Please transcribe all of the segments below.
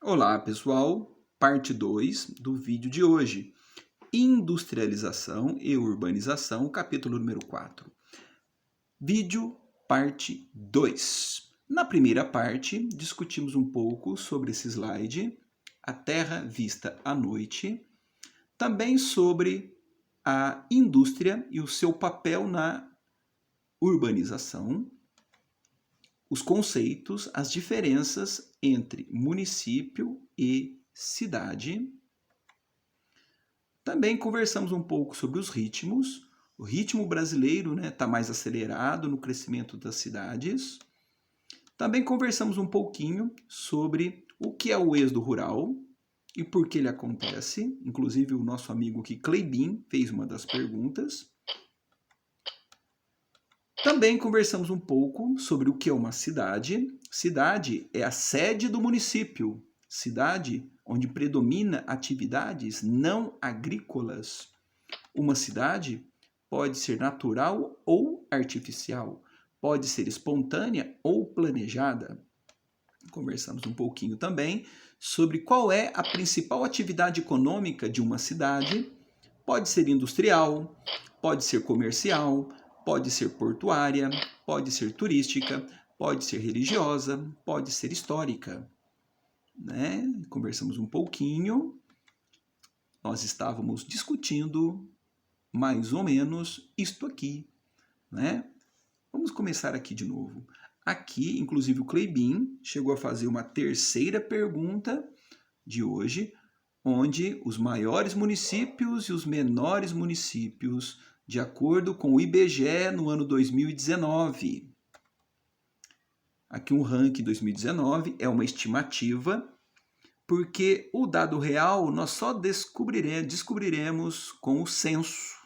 Olá, pessoal. Parte 2 do vídeo de hoje. Industrialização e urbanização, capítulo número 4. Vídeo, parte 2. Na primeira parte, discutimos um pouco sobre esse slide, a Terra vista à noite, também sobre a indústria e o seu papel na urbanização, os conceitos, as diferenças entre município e cidade. Também conversamos um pouco sobre os ritmos. O ritmo brasileiro está mais acelerado no crescimento das cidades. Também conversamos um pouquinho sobre o que é o êxodo rural e por que ele acontece. Inclusive o nosso amigo aqui, Cleibin, fez uma das perguntas. Também conversamos um pouco sobre o que é uma cidade. Cidade é a sede do município. Cidade onde predomina atividades não agrícolas. Uma cidade pode ser natural ou artificial. Pode ser espontânea ou planejada. Conversamos um pouquinho também sobre qual é a principal atividade econômica de uma cidade. Pode ser industrial, pode ser comercial, pode ser portuária, pode ser turística, pode ser religiosa, pode ser histórica. Conversamos um pouquinho. Nós estávamos discutindo mais ou menos isto aqui. Vamos começar aqui de novo. Aqui, inclusive, o Cleibin chegou a fazer uma terceira pergunta de hoje, onde os maiores municípios e os menores municípios, de acordo com o IBGE no ano 2019. Aqui um ranking 2019 é uma estimativa, porque o dado real nós só descobriremos com o censo.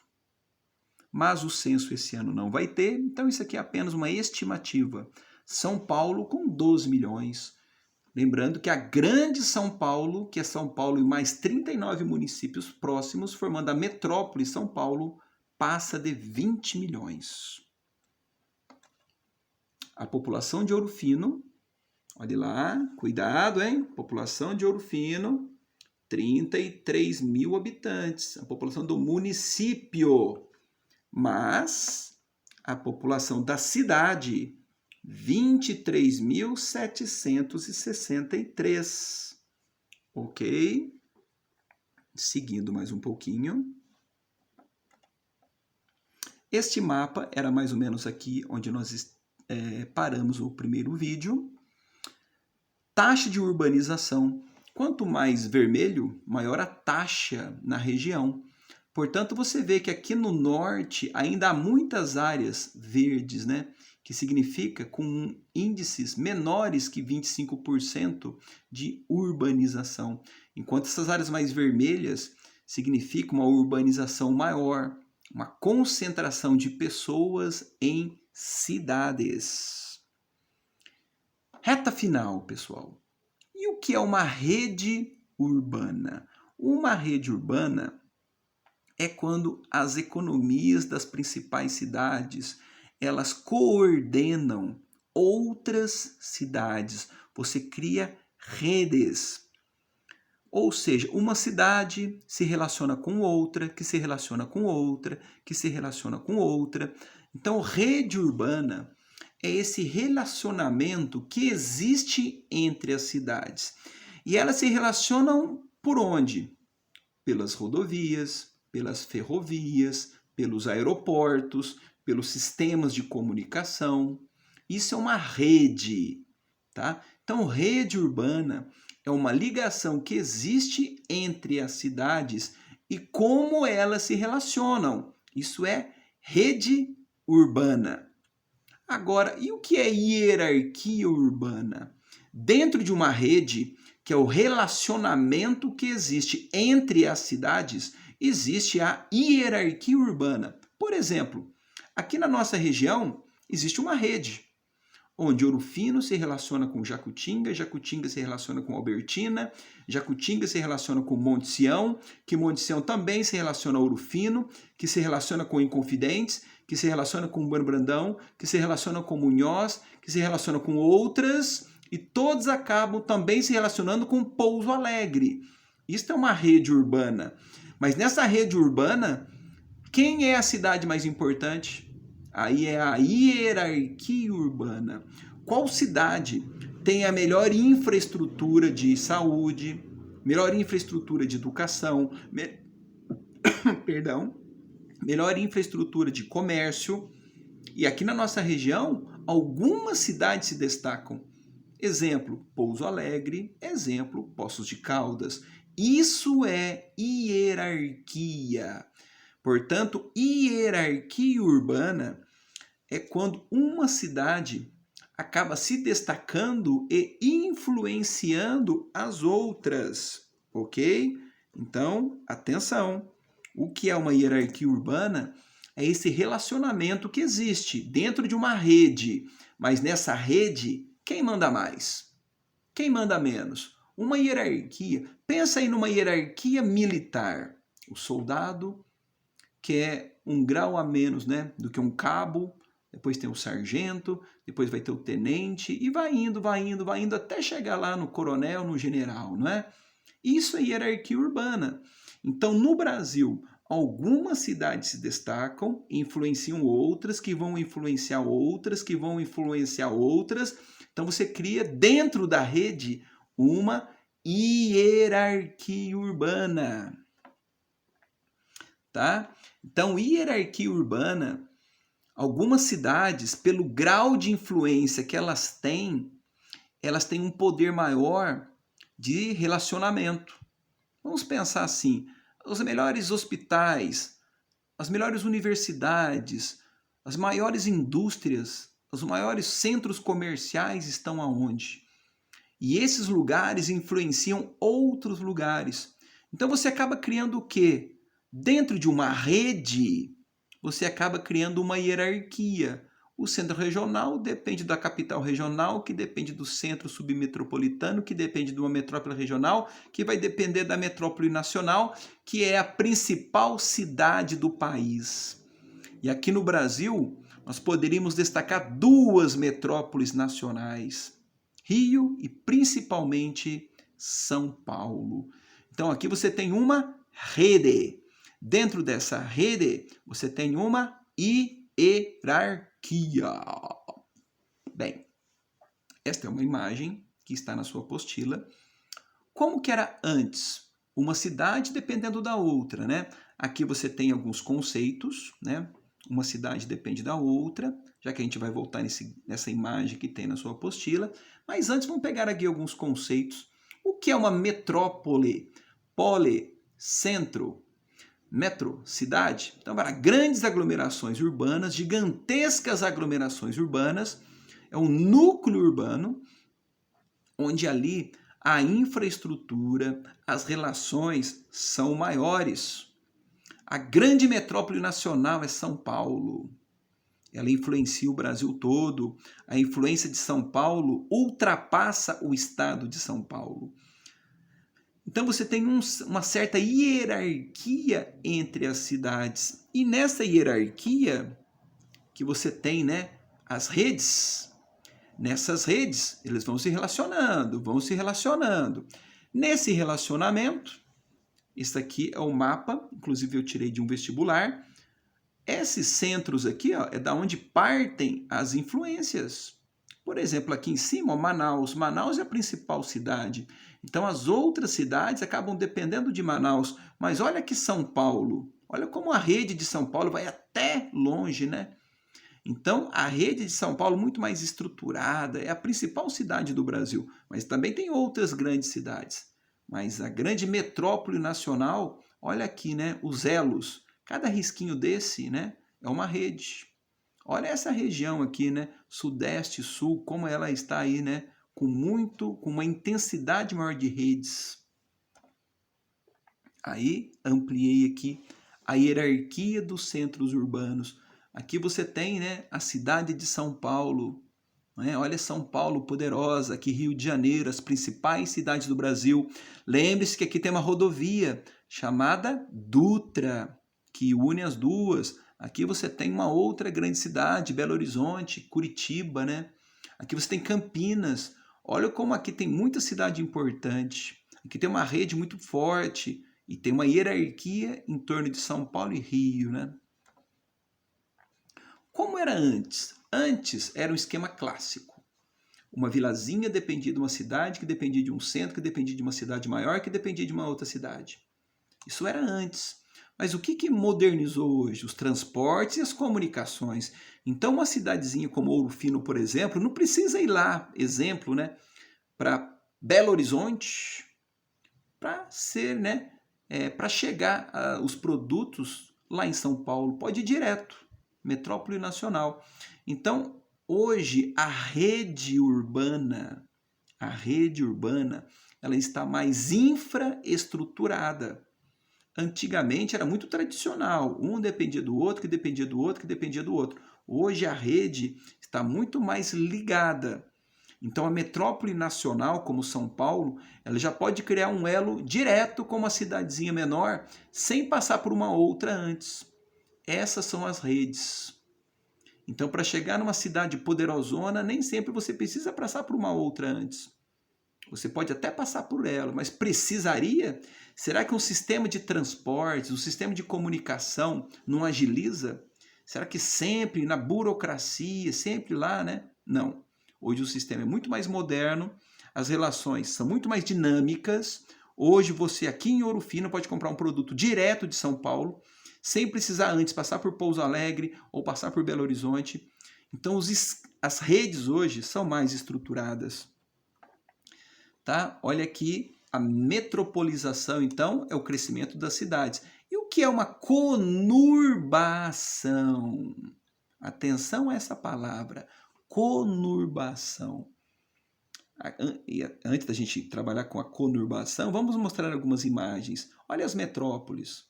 Mas o censo esse ano não vai ter, então isso aqui é apenas uma estimativa. São Paulo com 12 milhões. Lembrando que a grande São Paulo, que é São Paulo e mais 39 municípios próximos, formando a metrópole São Paulo, passa de 20 milhões. A população de Ouro Fino, olha lá, cuidado, hein? População de Ouro Fino, 33 mil habitantes, a população do município. Mas a população da cidade, 23.763. Ok? Seguindo mais um pouquinho. Este mapa era mais ou menos aqui onde nós paramos o primeiro vídeo. Taxa de urbanização. Quanto mais vermelho, maior a taxa na região. Portanto, você vê que aqui no norte ainda há muitas áreas verdes, que significa com índices menores que 25% de urbanização. Enquanto essas áreas mais vermelhas significam uma urbanização maior, uma concentração de pessoas em cidades. Reta final, pessoal. E o que é uma rede urbana? Uma rede urbana é quando as economias das principais cidades, elas coordenam outras cidades. Você cria redes. Ou seja, uma cidade se relaciona com outra, que se relaciona com outra, que se relaciona com outra. Então, rede urbana é esse relacionamento que existe entre as cidades. E elas se relacionam por onde? Pelas rodovias, pelas ferrovias, pelos aeroportos, pelos sistemas de comunicação. Isso é uma rede, tá? Então, rede urbana é uma ligação que existe entre as cidades e como elas se relacionam. Isso é rede urbana. Agora, e o que é hierarquia urbana? Dentro de uma rede, que é o relacionamento que existe entre as cidades, existe a hierarquia urbana. Por exemplo, aqui na nossa região existe uma rede, onde Ouro Fino se relaciona com Jacutinga, Jacutinga se relaciona com Albertina, Jacutinga se relaciona com Monte Sião, que Monte Sião também se relaciona a Ouro Fino, que se relaciona com Inconfidentes, que se relaciona com Bueno Brandão, que se relaciona com Munhoz, que se relaciona com outras e todos acabam também se relacionando com Pouso Alegre. Isso é uma rede urbana. Mas nessa rede urbana, quem é a cidade mais importante? Aí é a hierarquia urbana. Qual cidade tem a melhor infraestrutura de saúde, melhor infraestrutura de educação, perdão, melhor infraestrutura de comércio? E aqui na nossa região, algumas cidades se destacam. Exemplo, Pouso Alegre. Exemplo, Poços de Caldas. Isso é hierarquia. Portanto, hierarquia urbana é quando uma cidade acaba se destacando e influenciando as outras, ok? Então, atenção. O que é uma hierarquia urbana? É esse relacionamento que existe dentro de uma rede, mas nessa rede, quem manda mais? Quem manda menos? Uma hierarquia. Pensa aí numa hierarquia militar. O soldado, que é um grau a menos, né, do que um cabo, depois tem o sargento, depois vai ter o tenente, e vai indo, até chegar lá no coronel, no general, não é? Isso é hierarquia urbana. Então, no Brasil, algumas cidades se destacam, influenciam outras, que vão influenciar outras, que vão influenciar outras. Então, você cria dentro da rede uma hierarquia urbana. Tá? Então, hierarquia urbana, algumas cidades, pelo grau de influência que elas têm um poder maior de relacionamento. Vamos pensar assim, os melhores hospitais, as melhores universidades, as maiores indústrias, os maiores centros comerciais estão aonde? E esses lugares influenciam outros lugares. Então você acaba criando o quê? Dentro de uma rede, você acaba criando uma hierarquia. O centro regional depende da capital regional, que depende do centro submetropolitano, que depende de uma metrópole regional, que vai depender da metrópole nacional, que é a principal cidade do país. E aqui no Brasil, nós poderíamos destacar duas metrópoles nacionais, Rio e principalmente São Paulo. Então aqui você tem uma rede. Dentro dessa rede, você tem uma hierarquia. Bem, esta é uma imagem que está na sua apostila. Como que era antes? Uma cidade dependendo da outra, né? Aqui você tem alguns conceitos, né? Uma cidade depende da outra, já que a gente vai voltar nessa imagem que tem na sua apostila. Mas antes vamos pegar aqui alguns conceitos. O que é uma metrópole? Pole, centro, metro, cidade. Então, para grandes aglomerações urbanas, gigantescas aglomerações urbanas, é um núcleo urbano, onde ali a infraestrutura, as relações são maiores. A grande metrópole nacional é São Paulo. Ela influencia o Brasil todo. A influência de São Paulo ultrapassa o estado de São Paulo. Então você tem uma certa hierarquia entre as cidades. E nessa hierarquia que você tem, né, as redes, nessas redes eles vão se relacionando. Nesse relacionamento, isso aqui é o mapa, inclusive eu tirei de um vestibular. Esses centros aqui, ó, é da onde partem as influências. Por exemplo, aqui em cima, ó, Manaus. Manaus é a principal cidade. Então, as outras cidades acabam dependendo de Manaus. Mas olha aqui São Paulo. Olha como a rede de São Paulo vai até longe, né? Então, a rede de São Paulo muito mais estruturada, é a principal cidade do Brasil. Mas também tem outras grandes cidades. Mas a grande metrópole nacional, olha aqui, né? Os elos. Cada risquinho desse, né, é uma rede. Olha essa região aqui, né, sudeste, sul, como ela está aí, né, com uma intensidade maior de redes. Aí ampliei aqui a hierarquia dos centros urbanos. Aqui você tem, né, a cidade de São Paulo. Né? Olha São Paulo poderosa, aqui Rio de Janeiro, as principais cidades do Brasil. Lembre-se que aqui tem uma rodovia chamada Dutra, que une as duas. Aqui você tem uma outra grande cidade, Belo Horizonte, Curitiba, né? Aqui você tem Campinas. Olha como aqui tem muita cidade importante. Aqui tem uma rede muito forte e tem uma hierarquia em torno de São Paulo e Rio, né? Como era antes? Antes era um esquema clássico. Uma vilazinha dependia de uma cidade, que dependia de um centro, que dependia de uma cidade maior, que dependia de uma outra cidade. Isso era antes. Mas o que modernizou hoje? Os transportes e as comunicações. Então, uma cidadezinha como Ouro Fino, por exemplo, não precisa ir lá, exemplo, né, para Belo Horizonte, para ser, né, para chegar os produtos lá em São Paulo. Pode ir direto, metrópole nacional. Então, hoje, a rede urbana, ela está mais infraestruturada. Antigamente era muito tradicional, um dependia do outro, que dependia do outro, que dependia do outro. Hoje a rede está muito mais ligada. Então a metrópole nacional, como São Paulo, ela já pode criar um elo direto com uma cidadezinha menor, sem passar por uma outra antes. Essas são as redes. Então, para chegar numa cidade poderosona, nem sempre você precisa passar por uma outra antes. Você pode até passar por ela, mas precisaria? Será que um sistema de transportes, um sistema de comunicação não agiliza? Será que sempre na burocracia, sempre lá, né? Não. Hoje o sistema é muito mais moderno, as relações são muito mais dinâmicas. Hoje você aqui em Ouro Fino pode comprar um produto direto de São Paulo, sem precisar antes passar por Pouso Alegre ou passar por Belo Horizonte. Então as redes hoje são mais estruturadas. Tá? Olha aqui, a metropolização, então, é o crescimento das cidades. E o que é uma conurbação? Atenção a essa palavra, conurbação. Antes da gente trabalhar com a conurbação, vamos mostrar algumas imagens. Olha as metrópoles.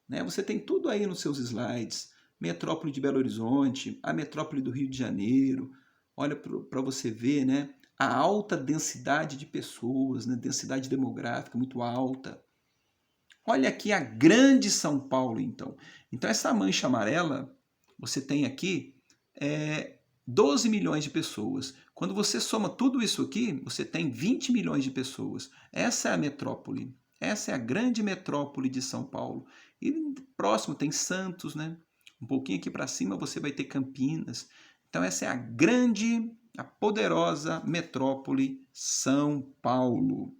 Né? Você tem tudo aí nos seus slides. Metrópole de Belo Horizonte, a metrópole do Rio de Janeiro. Olha para você ver, né? A alta densidade de pessoas, né? Densidade demográfica muito alta. Olha aqui a grande São Paulo, então. Então, essa mancha amarela, você tem aqui 12 milhões de pessoas. Quando você soma tudo isso aqui, você tem 20 milhões de pessoas. Essa é a metrópole. Essa é a grande metrópole de São Paulo. E próximo tem Santos, né? Um pouquinho aqui para cima você vai ter Campinas. Então, essa é a grande, a poderosa metrópole São Paulo.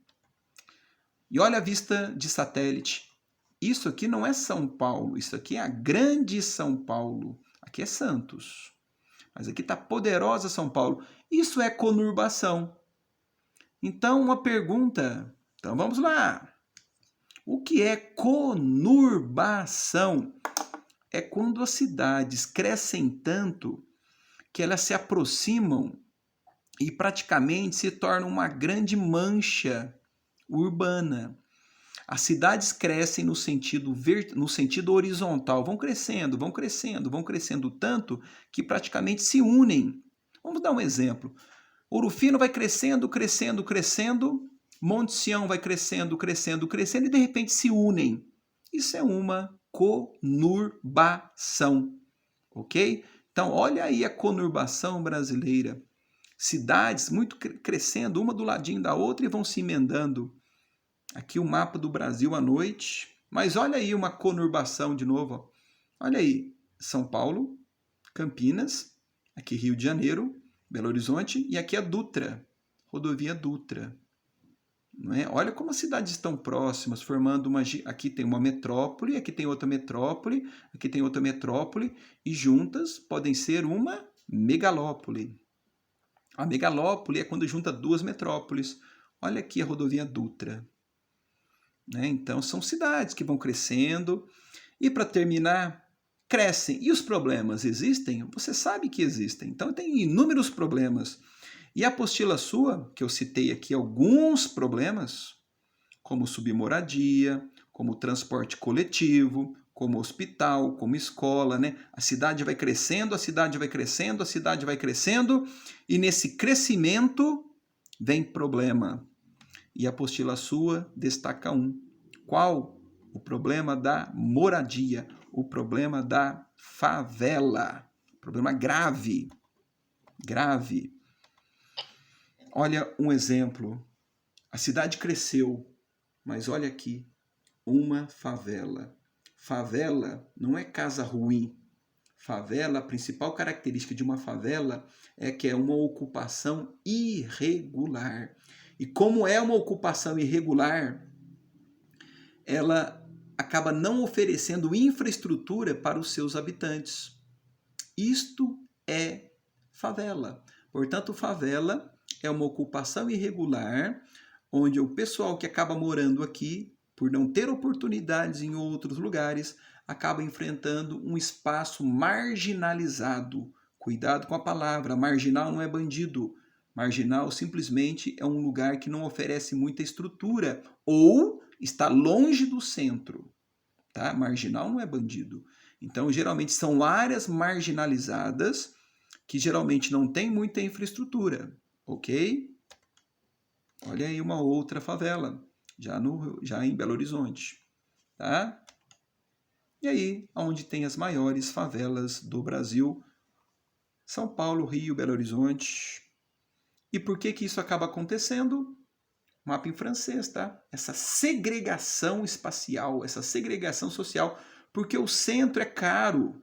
E olha a vista de satélite. Isso aqui não é São Paulo, isso aqui é a grande São Paulo. Aqui é Santos. Mas aqui está poderosa São Paulo. Isso é conurbação. Então, uma pergunta. Então, vamos lá. O que é conurbação? É quando as cidades crescem tanto que elas se aproximam e praticamente se tornam uma grande mancha urbana. As cidades crescem no sentido horizontal, vão crescendo, vão crescendo, vão crescendo tanto que praticamente se unem. Vamos dar um exemplo. Ouro Fino vai crescendo, crescendo, crescendo, Monte Sião vai crescendo, crescendo, crescendo e de repente se unem. Isso é uma conurbação, ok? Então, olha aí a conurbação brasileira. Cidades muito crescendo, uma do ladinho da outra e vão se emendando. Aqui o mapa do Brasil à noite. Mas olha aí uma conurbação de novo. Ó. Olha aí, São Paulo, Campinas, aqui Rio de Janeiro, Belo Horizonte e aqui a Dutra, rodovia Dutra. Não é? Olha como as cidades estão próximas, formando uma... Aqui tem uma metrópole, aqui tem outra metrópole, aqui tem outra metrópole, e juntas podem ser uma megalópole. A megalópole é quando junta duas metrópoles. Olha aqui a rodovia Dutra. Né? Então, são cidades que vão crescendo. E, para terminar, crescem. E os problemas existem? Você sabe que existem. Então, tem inúmeros problemas. E a apostila sua, que eu citei aqui alguns problemas, como submoradia, como transporte coletivo, como hospital, como escola, né? A cidade vai crescendo, a cidade vai crescendo, a cidade vai crescendo, e nesse crescimento vem problema. E a apostila sua destaca um. Qual? O problema da moradia, o problema da favela. Problema grave. Grave. Olha um exemplo. A cidade cresceu, mas olha aqui, uma favela. Favela não é casa ruim. Favela, a principal característica de uma favela é que é uma ocupação irregular. E como é uma ocupação irregular, ela acaba não oferecendo infraestrutura para os seus habitantes. Isto é favela. Portanto, favela é uma ocupação irregular, onde o pessoal que acaba morando aqui, por não ter oportunidades em outros lugares, acaba enfrentando um espaço marginalizado. Cuidado com a palavra, marginal não é bandido. Marginal simplesmente é um lugar que não oferece muita estrutura ou está longe do centro. Tá? Marginal não é bandido. Então, geralmente são áreas marginalizadas que geralmente não tem muita infraestrutura, ok? Olha aí uma outra favela, já em Belo Horizonte, tá? E aí, onde tem as maiores favelas do Brasil, São Paulo, Rio, Belo Horizonte. E por que que isso acaba acontecendo? Mapa em francês, tá? Essa segregação espacial, essa segregação social, porque o centro é caro.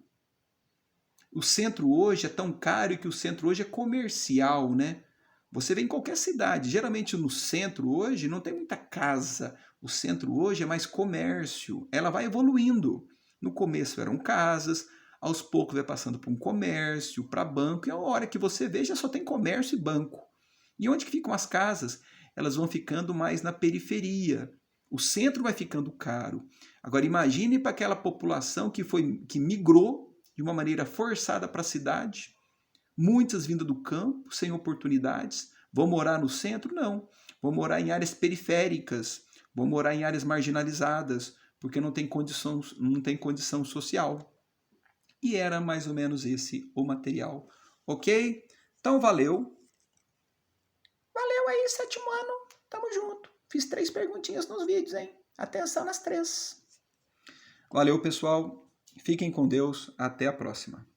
O centro hoje é tão caro que o centro hoje é comercial, né? Você vê em qualquer cidade, geralmente no centro hoje não tem muita casa. O centro hoje é mais comércio. Ela vai evoluindo. No começo eram casas, aos poucos vai passando para um comércio, para banco, e a hora que você vê já só tem comércio e banco. E onde que ficam as casas? Elas vão ficando mais na periferia. O centro vai ficando caro. Agora imagine para aquela população que migrou de uma maneira forçada para a cidade, muitas vindas do campo, sem oportunidades, vão morar no centro? Não. Vão morar em áreas periféricas, vão morar em áreas marginalizadas, porque não tem condição social. E era mais ou menos esse o material. Ok? Então valeu. Valeu aí, sétimo ano. Tamo junto. Fiz 3 perguntinhas nos vídeos, hein? Atenção nas 3. Valeu, pessoal. Fiquem com Deus. Até a próxima.